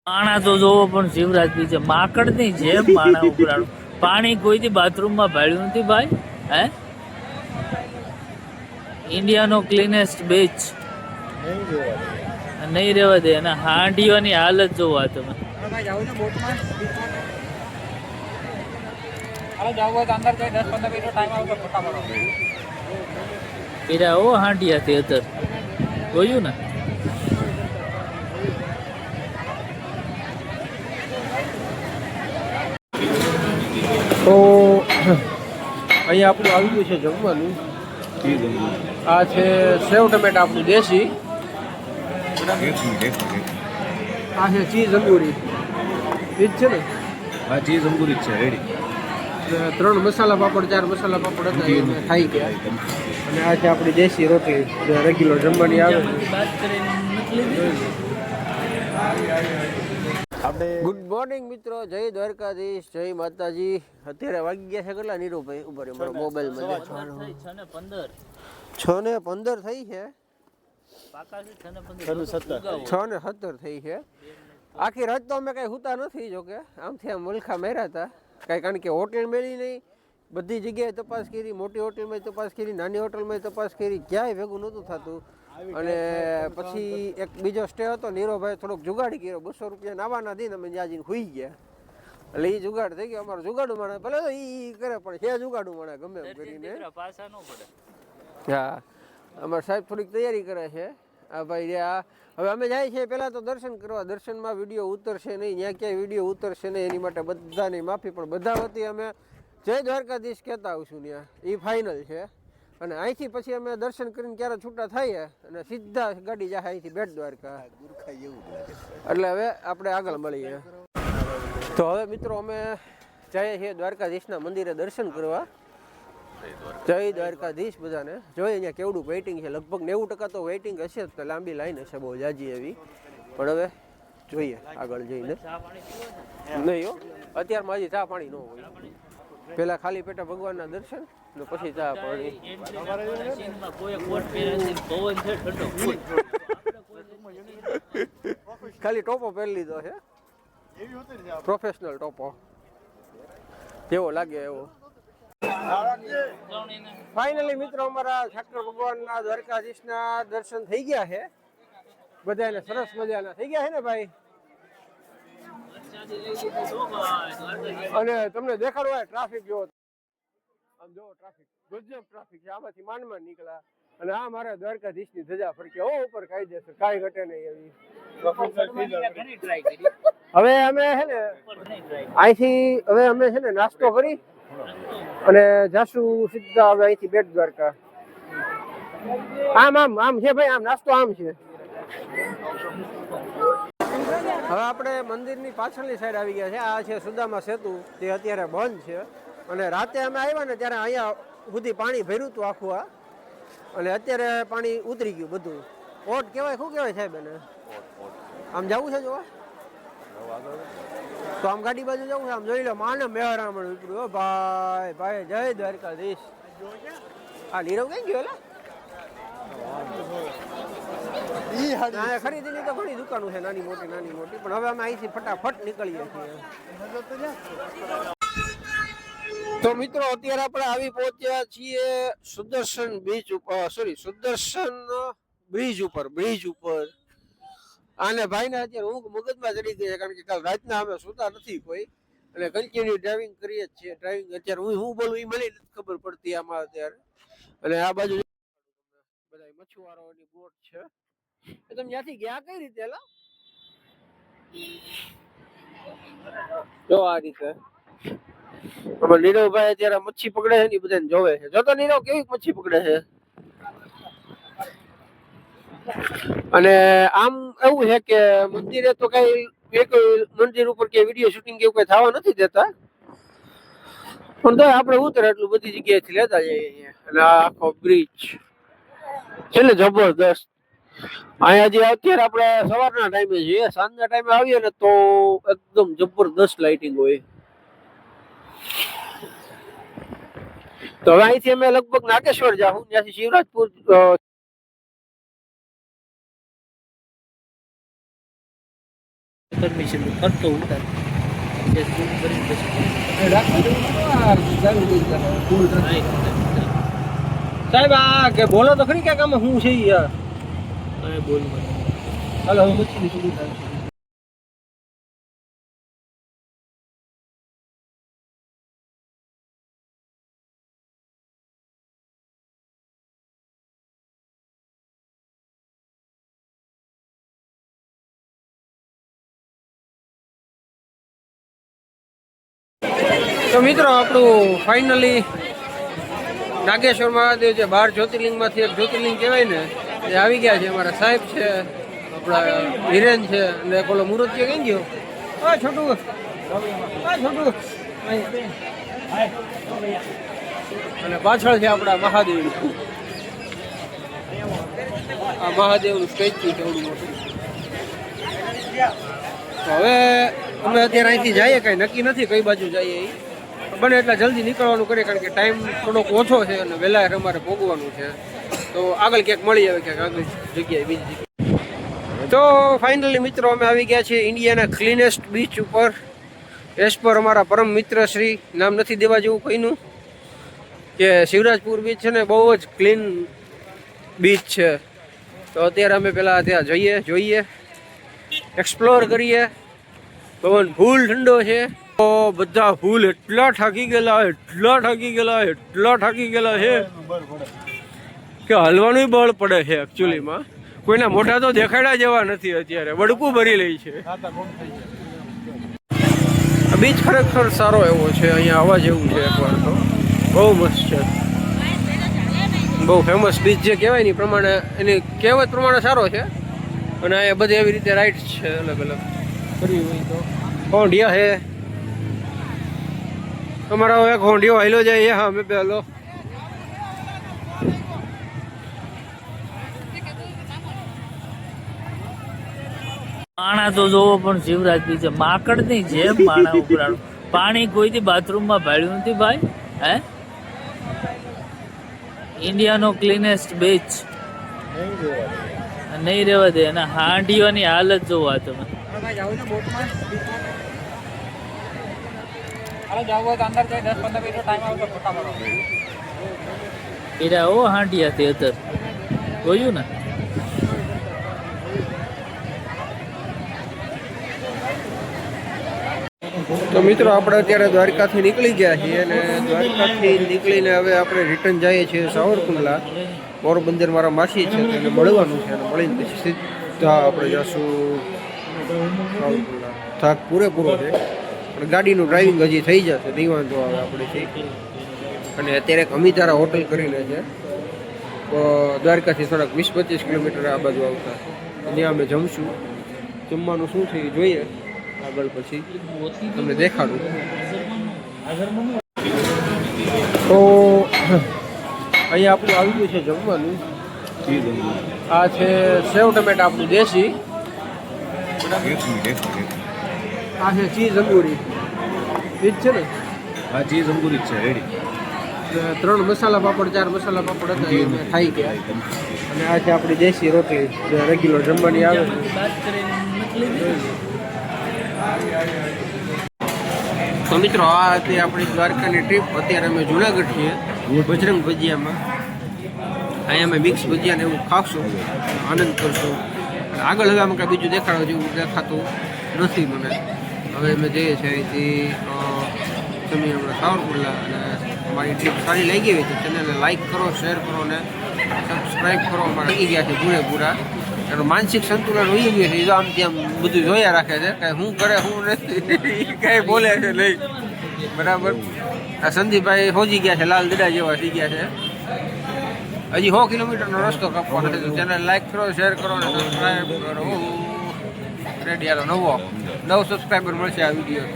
માણા તો જોવો પણ શિવરાજ બીચે માકડની જેમ માણા ઉભરાણું. પાણી કોઈથી બાથરૂમમાં ભાળ્યું નથી ભાઈ. હે, ઇન્ડિયાનો ક્લીનેસ્ટ બીચ નહીં રહેવા દે. અને હાંડીઓની હાલત જોવા તમે. પીરા ઓ હાંડિયાથી અત્યારે જોયું ને. તો અહીંયા આપણું આવી ગયું છે જમવાનું. આ છે સેવ ટમેટા આપણું દેશી. આ છે ચીઝ અંગૂરી. એ જ છે ને? હા, ચીઝ અંગૂરી છે રેડી. 3 મસાલા પાપડ 4 મસાલા પાપડ હતા એ અમે ખાઈ ગયા. અને આ છે આપણી દેશી રોટી જે રેગ્યુલર જમવાની આવે. ગુડ મોર્નિંગ મિત્રો, જય દ્વારકાધીશ, જય માતાજી. અત્યારે વાગી ગયા છે કેટલા નીરુભાઈ? ઉપર મારો મોબાઈલમાં 6:15 થઈ છે. 6:17 થઈ છે. આખી રાત તો અમે કઈ હુતા નથી. જોકે આમથી આમ મુલખા મેર્યા હતા કઈ, કારણ કે હોટેલ મેળી નહીં. બધી જગ્યાએ તપાસ કરી, મોટી હોટલમાં તપાસ કરી, નાની હોટલમાં તપાસ કરી, ક્યાંય ભેગું નહોતું થતું. અને પછી એક બીજો સ્ટે હતો, નીરોભાઈ થોડોક જુગાડી કર્યો. 200 રૂપિયા નાવાના દઈને અમે ત્યાં જઈને સુઈ ગયા. એટલે એ જુગાડ થઈ ગયો અમારો. જુગાડું માણે ભલે તો એ કરે, પણ છે જુગાડું માણે ગમે એમ કરીને. હા, અમારા સાહેબ થોડીક તૈયારી કરે છે. આ ભાઈ હવે અમે જાય છીએ પહેલાં તો દર્શન કરવા. દર્શનમાં વિડીયો ઉતરશે નહીં, ત્યાં ક્યાંય વિડીયો ઉતરશે નહીં, એની માટે બધાની માફી. પણ બધા વતી અમે જય દ્વારકાધીશ કહેતા આવશું ત્યાં, એ ફાઇનલ છે. અને અહીંથી પછી અમે દર્શન કરીને ક્યારે છૂટા થઈએ અને સીધા ગાડી જાય અહીંથી બેટ દ્વારકા. એટલે હવે આપણે આગળ મળીએ. તો હવે મિત્રો અમે જઈએ છીએ દ્વારકાધીશના મંદિરે દર્શન કરવા. જય દ્વારકાધીશ બધાને. જોઈએ અહીંયા કેવડું વેઇટિંગ છે. લગભગ 90% તો વેઇટિંગ હશે જ. તો લાંબી લાઈન હશે બહુ જાજી એવી. પણ હવે જોઈએ આગળ જઈને. નહીં હો, અત્યારમાં હજી ચા પાણી ન હોય. પહેલાં ખાલી પેટે ભગવાનના દર્શન ને પછી ચા પાણી. ખાલી ટોપો પહેરી લીધો છે, પ્રોફેશનલ ટોપો જેવો લાગે એવો. ફાઇનલી મિત્રો અમારા ઠાકર ભગવાનના દ્વારકાધીશના દર્શન થઈ ગયા છે. બધાને સરસ મજાના થઈ ગયા છે ને ભાઈ. અને તમને દેખાડવા ટ્રાફિક જોવો, આમ જોવો ટ્રાફિક, ગજબ ટ્રાફિક છે. આમાંથી માંડમાં નીકળ્યા અને આ મારા દ્વારકાધીશની ધજા ફરકે ઓ ઉપર કાયદેસર, કાંઈ ઘટે નહીં એવી. હવે અમે છે ને અહીંથી હવે અમે છે ને નાસ્તો કરી અને જાશું સીધા હવે અહીંથી બેટ દ્વારકા. આમ આમ આમ છે ભાઈ, આમ નાસ્તો આમ છે. હવે આપણે મંદિરની પાછળની સાઈડ આવી ગયા છે. આ છે સુદામા સેતુ, તે અત્યારે બંધ છે. અને રાતે અમે આવ્યા ને ત્યારે અહીંયા સુધી પાણી ભર્યું હતું આખું આ. અને અત્યારે પાણી ઉતરી ગયું બધું. ઓટ કહેવાય, શું કહેવાય સાહેબ એને? આમ જવું છે જોવા? તો આમ ગાડી બાજુ જવું છે. આમ જોઈ લો, માને મેહરામણ ઉતર્યું. હો ભાઈ ભાઈ, જય દ્વારકાધીશ. આ નીરવ કઈ ગયો? ખરીદીની તો ઘણી દુકાનો છે, નાની મોટી નાની મોટી. પણ હવે અમે અહીંથી ફટાફટ નીકળીએ છીએ. તો મિત્રો અત્યારે આપણે આવી પહોંચ્યા છીએ સુદર્શન બીચ ઉપર, સોરી સુદર્શન બ્રિજ ઉપર. આને ભાઈને અત્યારે ઊંઘ મગજમાં ચડી ગઈ છે, કારણ કે કાલ રાતના અમે સુતા નથી કોઈ. અને કન્ટિન્યુ ડ્રાઇવિંગ કરીએ જ છીએ. ડ્રાઇવિંગ અત્યારે હું બોલું એ મને નથી ખબર પડતી આમાં અત્યારે. અને આ બાજુ બધા મછુઆરોની બોટ છે. તમે ત્યાંથી ગયા કઈ રીતે? જો આ રીતે નીરવભાઈ અત્યારે મચ્છી પકડે છે ને, બધાને જોવે છે. જો તો નીરવ કેવી મચ્છી પકડે છે. અને આમ એવું છે કે મંદિરે તો કઈ એક મંદિર ઉપર કે વિડીયો શૂટિંગ કેવું કઈ થવા નથી દેતા. પણ તો આપણે ઉતરે એટલું બધી જગ્યાએથી લેતા જઈએ. અને આ આખો બ્રિજ છે ને જબરદસ્ત. અહીંયા જે અત્યારે આપણે સવારના ટાઈમે છીએ, સાંજના ટાઈમે આવીએ ને તો એકદમ જબરદસ્ત લાઇટિંગ હોય. તો હવે અહીંથી અમે લગભગ નાગેશ્વર જાઉં, ત્યાંથી શિવરાજપુર પરમિશન કરતો ઉતાર ઝૂમ કરીને પછી સાહેબ આ કે બોલો તો ખરી ક્યાંક આમાં શું છે યાર બોલ હાલો હવે પછી તો મિત્રો આપણું ફાઇનલી નાગેશ્વર મહાદેવ જે 12 જ્યોતિર્લિંગમાંથી એક જ્યોતિર્લિંગ કહેવાય ને એ આવી ગયા છે. અમારા સાહેબ છે, આપણા હિરેન છે અને પેલો મૂર્તિઓ કઈ ગયો છોટું અને પાછળ છે આપણા મહાદેવ. આ મહાદેવનું સ્ટેચ્યુ છે એવડું મોટું. તો હવે અમે અત્યારે અહીંથી જઈએ, કાંઈ નક્કી નથી કઈ બાજુ જઈએ. એ બને એટલા જલ્દી નીકળવાનું કરીએ કારણ કે ટાઈમ થોડોક ઓછો છે અને વહેલા અમારે ભોગવાનું છે. તો આગળ ક્યાંક મળી આવે, ક્યાંક આગળ જગ્યાએ બીજી જગ્યાએ. તો ફાઇનલી મિત્રો અમે આવી ગયા છીએ ઇન્ડિયાના ક્લીનેસ્ટ બીચ ઉપર. એસ પર અમારા પરમ મિત્ર શ્રી, નામ નથી દેવા જેવું કોઈનું, કે શિવરાજપુર બીચ છે ને બહુ જ ક્લીન બીચ છે. તો અત્યારે અમે પહેલાં ત્યાં જોઈએ એક્સપ્લોર કરીએ. પવન ફૂલ ઠંડો છે. તો બધા ફૂલ એટલા થાકી ગયેલા છે કે હલવાનું બળ પડે છે. એકચ્યુઅલીમાં કોઈના મોઢા તો દેખાડ્યા જેવા નથી અત્યારે, વડકું ભરી લે છે. બીચ ખરેખર સારો એવો છે, અહીંયા આવવા જેવું છે એકવાર તો. બહુ મસ્ત છે, બહુ ફેમસ બીચ જે કહેવાય ને પ્રમાણે, એની કહેવત પ્રમાણે સારો છે. અને અહીંયા બધી એવી રીતે રાઇડ્સ છે અલગ અલગ કરવી હોય તો. હોંડિયા છે તમારા, એક હોંડિયો હાઈલો જાય. હા મેં પહેલો માણા તો જોવો પણ શિવરાજ બીચે માકડની જેમ માણા ઉભરાણું. પાણી કોઈથી બાથરૂમમાં ભાળ્યું નથી ભાઈ. હે, ઇન્ડિયાનો ક્લીનેસ્ટ બીચ નહીં રહેવા દે. અને હાંડીઓની હાલત જોવા તમે. એરા ઓ હાંડિયાથી અત્યારે જોયું ને. તો મિત્રો આપણે અત્યારે દ્વારકાથી નીકળી ગયા છીએ અને દ્વારકાથી નીકળીને હવે આપણે રિટર્ન જઈએ છીએ સાવરકુંડલા. પોરબંદર મારા માસી છે, તેને મળવાનું છે અને મળીને પછી સીધા આપણે જઈશું સાવરકુંડલા. થાક પૂરેપૂરો છે પણ ગાડીનું ડ્રાઇવિંગ હજી થઈ જશે, નહીં વાંધો આવે આપણેથી. અને અત્યારે એક અમિતારા હોટલ કરીને છે દ્વારકાથી થોડાક 20-25 કિલોમીટર આ બાજુ આવતા. ત્યાં અમે જમશું. જમવાનું શું છે એ જોઈએ આગળ, પછી તમને દેખાડું. તો અહીંયા આપણું આવી ગયું છે જમવાનું. આ છે સેવ ટમેટા આપણું દેશી. આ છે ચીઝ અંગુરી. ચીઝ છે ને? હા ચીઝ અંગુરી છે રેડી. 3 મસાલા પાપડ 4 મસાલા પાપડ હતા એ મેં ખાઈ ગયા. અને આ છે આપણી દેશી રોટલી જે રેગ્યુલર જમવાની આવે. તો મિત્રો આ હતી આપણી દ્વારકાની ટ્રીપ. અત્યારે અમે જુનાગઢ છીએ બજરંગ ભજીયામાં. અહીંયા અમે મિક્સ ભજીયા ને એવું ખાશું, આનંદ કરશું. આગળ હવે અમે કાંઈ બીજું દેખાડવા જેવું દેખાતું નથી મને. હવે અમે જઈએ છીએ અહીંથી તમે હમણાં સાવરકુંડલા. અને અમારી ટ્રીપ સારી લાગી હોય તો ચેનલને લાઈક કરો, શેર કરો અને સબસ્ક્રાઈબ કરો. અમારે લાગી ગયા છે પૂરેપૂરા. એનું માનસિક સંતુલન હોઈ ગયું છે. એ આમ ત્યાં બધું જોયા રાખે છે કે શું કરે શું નથી, કંઈ બોલે છે નહીં. બરાબર. આ સંદીપભાઈ હોજી ગયા છે, લાલ દડા જેવા થઈ ગયા છે. હજી 100 કિલોમીટરનો રસ્તો કાપવાનો છે. તો ચેનલ લાઈક કરો, શેર કરો અને સબસ્ક્રાઈબ કરો. રેડી, હાલો નવો સબસ્ક્રાઈબર મળશે આ વિડીયો.